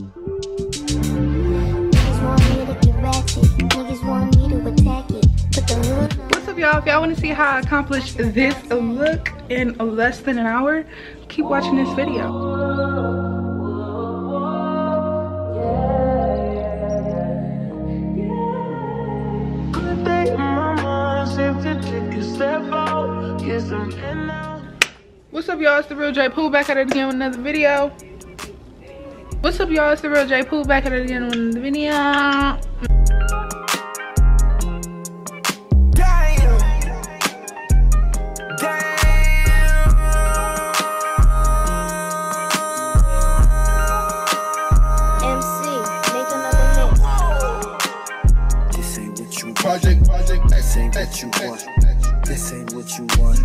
What's up, y'all? If y'all want to see how I accomplished this look in less than an hour, keep watching this video. What's up, y'all? It's the real Jae Pooh back at it again with another video. What's up, y'all? It's the real Jae Pooh back at it again with another video. Project, this ain't what you want. This ain't what you want.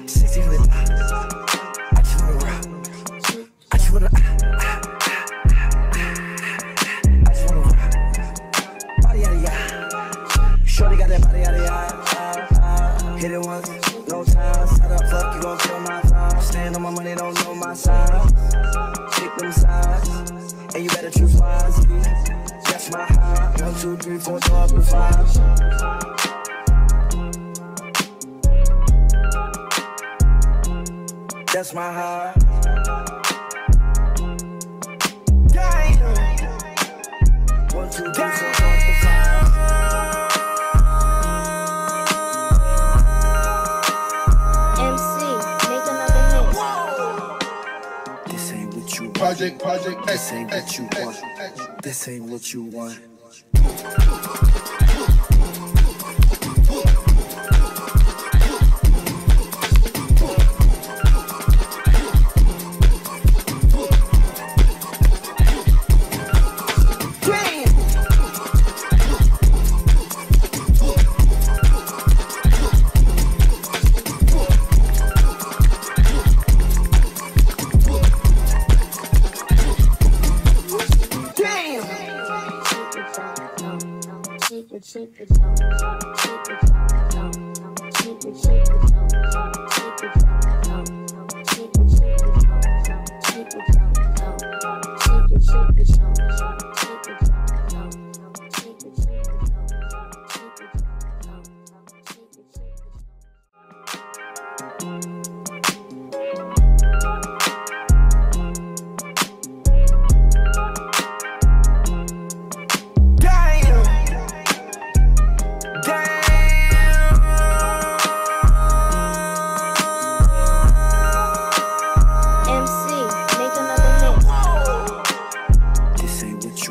60 flip. I just wanna rock. I just wanna rock. Body yada yada. Shorty got that body yada yada. Hit it once, no time. Set up, fuck, you gon' kill my vibe. Stand on my money, don't know my side. Pick them sides, and you better choose wisely. That's my high. 1, 2, 3, 4, 5. That's my high. Damn. 1, 2, 3, 4, 5. MC, make another hit. This ain't what you project. This ain't what you want. This ain't what you want.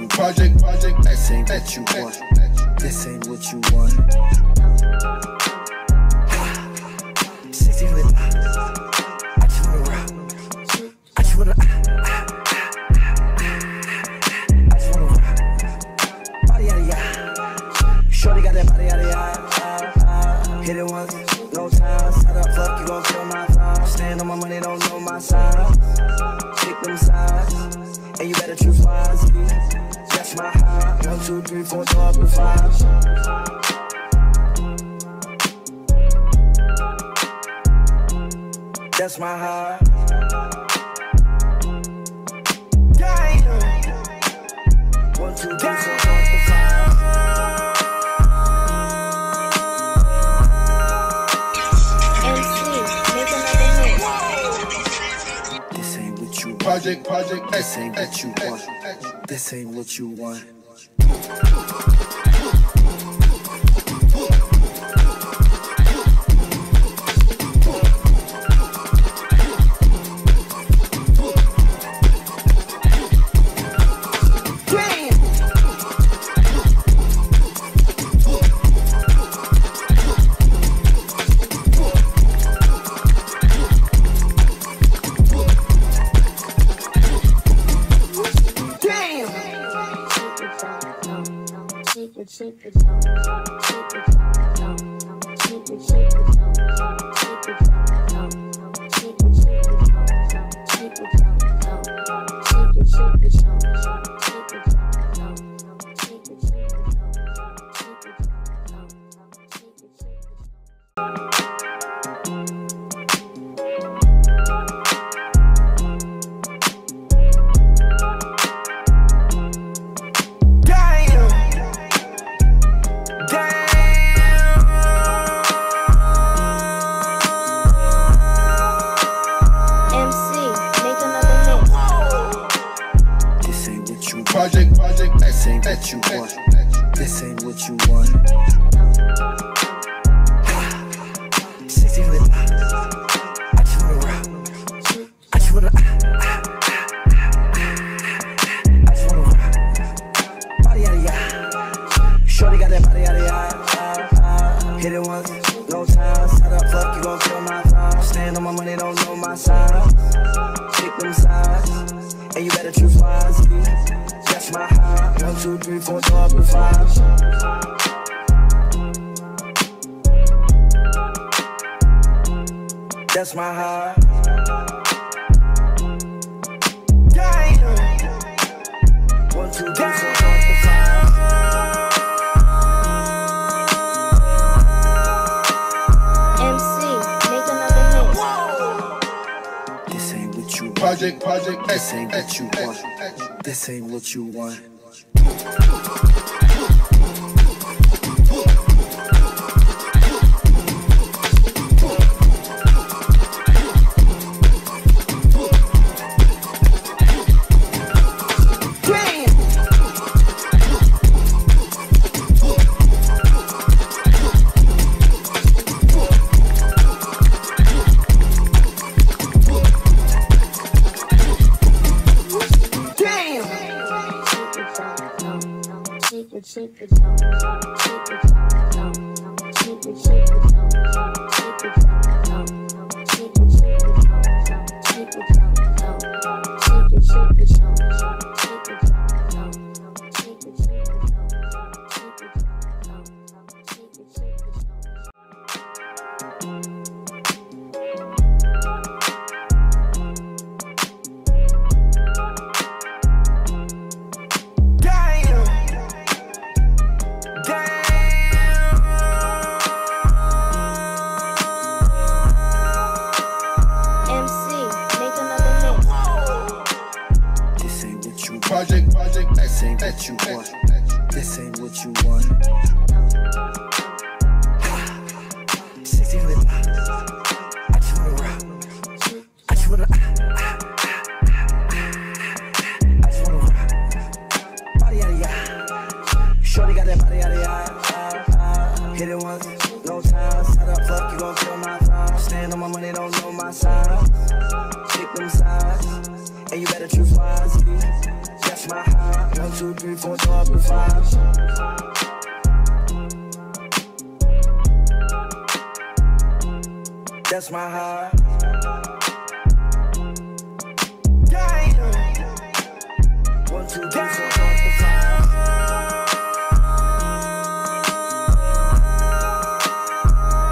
Project, this ain't what you want. This ain't what you want. 60 flip. I just wanna rock. I just wanna rock. Body yada yada. Shorty got that body yada yada. Hit it once, no time. Set up, fuck, you gon' kill my vibe. Stand on my money, don't know my side. Pick them sides, and you better choose wisely. That's my high. 1, 2, 3, 4, 5. That's my high. Damn. 1, 2, 3, 4, 5. This ain't what you project. This ain't what you want. This ain't what you want. Project, this ain't what you want. This ain't what you want. 60 lip. I just wanna rock. I just wanna. I just wanna rock. Body out of ya. Shorty got that body out of ya. Hit it once, no time. Set up, fuck, you gon' kill my vibe. Stand on my money, don't know my side. Pick them sides, and you better choose wisely. That's my high. 1, 2, 3, 4, 5, and 5. That's my high. Damn. 1, 2, 3, 4, 5, and 5. Project, this ain't what you want. This ain't what you want. Project, this ain't what you want. This ain't what you want. 60 lip. I just wanna rock. I just wanna. I just wanna rock. Body out of ya. Shorty got that body out of ya. Hit it once, no time. Set up, fuck, you gon' kill my vibe. Stand on my money, don't know my side. Pick them sides, and you better choose wisely. That's my high. 1, 2, 3, 4, 5, and 5. That's my high. Damn. 1, 2, 3, 4, 5, and 5.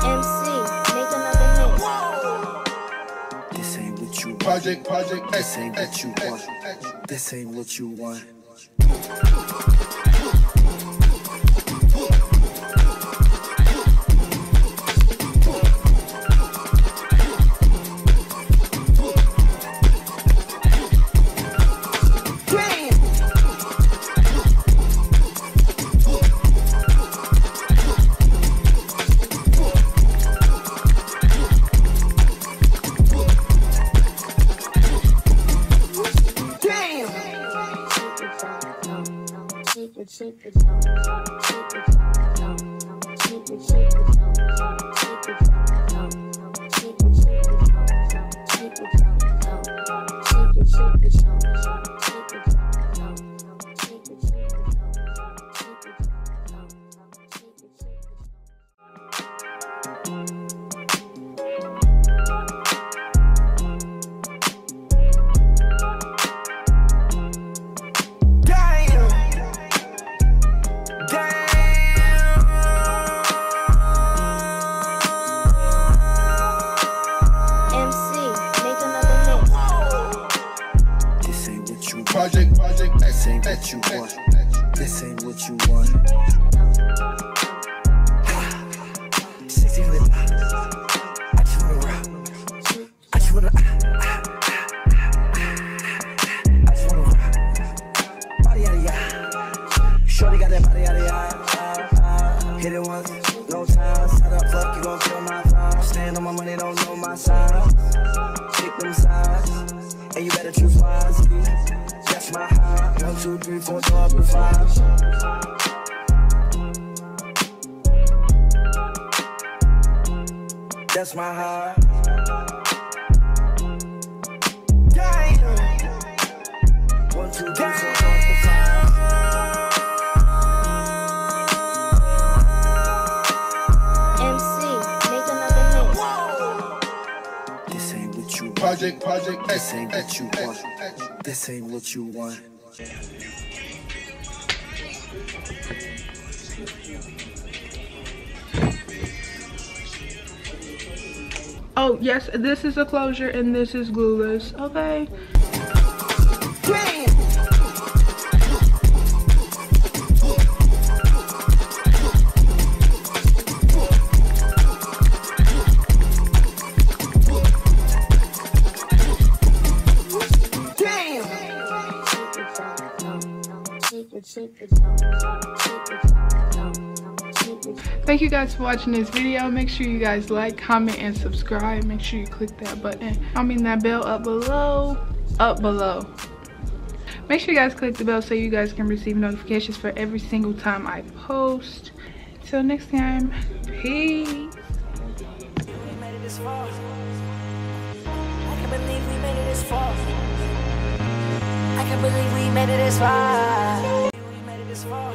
MC, make another hit. This ain't what you want. Project, this ain't what you want. This ain't what you want. Project, this ain't what you want. This ain't what you want. 60 lip. I just wanna rock. I just wanna. I just wanna rock. Body out of ya. Shorty got that body out of ya. Hit it once, no time. Set up, fuck, you gon' kill my vibe. Stand on my money, don't know my side. Pick them sides, and you better choose wisely. That's my high. 1, 2, 3, 4, go up to 5. That's my high. Damn. 1, 2, 3, 4, go up to 5. Project, this ain't what you want. This ain't what you want. Oh yes, this is a closure and this is glueless. Okay. Thank you guys for watching this video. Make sure you guys like, comment, and subscribe. Make sure you click that button. That bell up below. Make sure you guys click the bell so you guys can receive notifications for every single time I post. Until next time, peace. I can't believe we made it this far. I can't believe we made it this far. We made it this far.